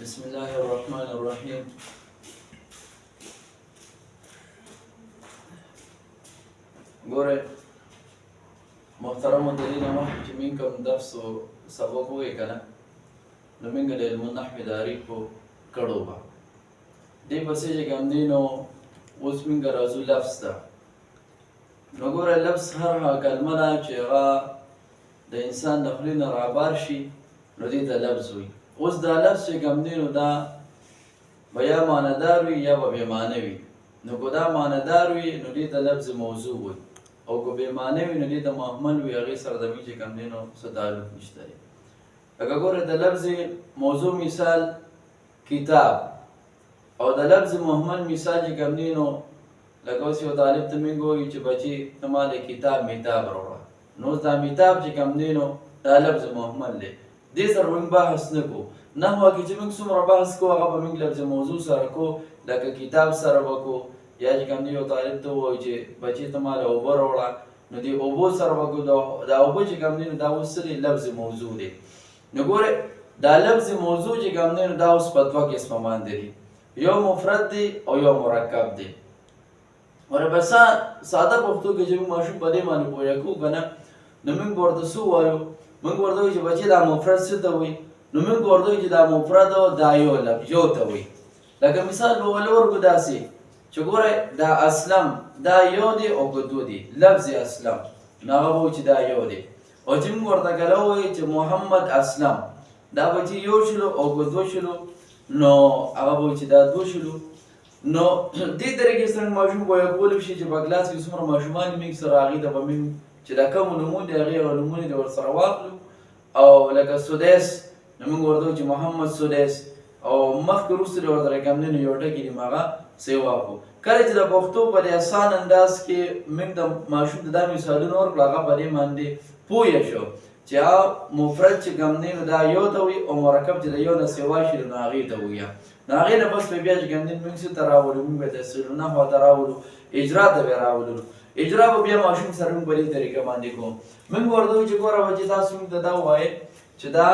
بسم الله الرحمن الرحيم. ګوره محترم مدیرینه مخکې چې موږ کوم درس او سبق ووایي که نه نو موږ د علم النحو تعریفو کړو به دې پسې چې کوم دی نو اوس موږ راځو لفظ ته. نو ګوره لفظ هر هغه کلمه ده چې هغه د انسان د خولې نه رابار شي نو دې ته لفظ وایي. اوس دا لفظ چې کوم دی نو دا به یا معنیدار وي یا به بېمعنی وي. نو که دا معنیدار وي نو دې ته لفظ موضوع وایي، او که بېمعنی وي نو دې ته مهمل وي، هغې سره د موږ چې کوم دی نو څه تعلق نشته دی. لکه ګوره د لفظ موضوع مثال کتاب، او د لفظ مهمل مثال چې کوم دی نو لکه اوس یو طالب ته موږ ووایو چې بچي ته ما د کتاب میتاب راوړه، نو اوس دا میتاب چې کوم دی نو دا لفظ مهمل دی. دې سره موږ بحث نه کوو. نحوه کې چې موږ څومره بحث کوو هغه به موږ لفظ موضوع سره کوو، لکه کتاب سره به کوو، یا چې کوم دی یو طالب ته ووایو چې بچي ته ما له اوبه راوړه، نو دې اوبو سره به کوو. دا اوبه چې کوم دی نو دا اوس څه دی؟ لفظ موضوع دی. نو ګوره دا لفظ موضوع چې کوم دی نو دا اوس په دوه قسمه باندې دی، یو مفرد دی او یو مرکب دی. ګوره په ساده پښتو کې چې موږ ماشوم په دې باندې پوهه کوو که نه، نو موږ ورته څه ووایو؟ موږ ورته وایو چې بچي دا مفرد څه ته وایي؟ نو موږ ورته وایو چې دا مفرد دا یو لفظ یو ته وایي. لکه مثال به ولې ورکړو داسې چې ګوره دا اسلم دا یو دی او که دوه دی، لفظ اسلم نو هغه به وایو چې دا یو دی. او چې موږ ورته کله ووایو چې محمد اسلم دا بچي یو شلو او که دوه شلو نو هغه به وایو چې دا دوه شلو. نو دې طریقې سره ماشوم پوهه کولی شي چې په کلاس کې څومره ماشومان موږ سره هغې ته به موږ چې دا کومو نومونه دي هغې هغه نومونه دې ورسره واخلو. او لکه سدیس نو موږ ورته وایو چې محمد سدیس، او مخکې وروسته دې ورته کوم دی نو یو ټکي دې هغه څه واخلو. کله چې د پښتو په دې اسان انداز کې موږ د ماشوم ته دا مثالونه ورکړو هغه په دې باندې پوه شو چې مفرد چې کوم دی نو دا یو ته وایي، او مرکب چې د یو نه سوا شي نو هغې ته وایي. نو هغې نه بس بیا چې کوم دی موږ څه ته راولو؟ موږ به تفصیل النحو ته راولو، اجرا ته به راولو. اجرا به بیا ماشوم سره موږ په دې طریقه باندې کوو. موږ ورته وایو چې ګوره بچي تاسو موږ ته دا ووایئ چې دا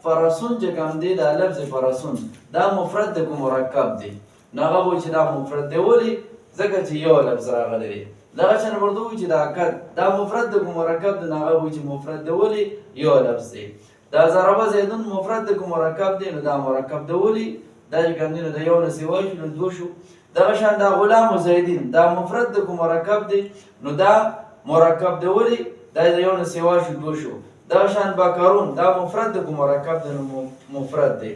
فرسون چې کوم دی دا لفظ فرسون دا مفرد دی که مرکب دی؟ نو هغه به وایي چې دا مفرد دی. ولې؟ ځکه چې یو لفظ راغلی دی. دغه شان ورته وایو چې دا کد دا مفرد دی که مرکب دی؟ نو هغه به وایي چې مفرد دی. ولې؟ یو لفظ دی. دا ضربه زیدون مفرد دی که مرکب دی؟ نو دا مرکب دی. ولې؟ دا چې کوم دی نو د یو نه سوا شو نو دوه شو. دغه شان دا غلام و زیدین دا مفرد دی که مرکب دی؟ نو دا مرکب دی. ولې؟ دا د یو نه سوا شو دوه شو. دغه شان بکرون دا مفرد دی که مرکب دی؟ نو مفرد دی.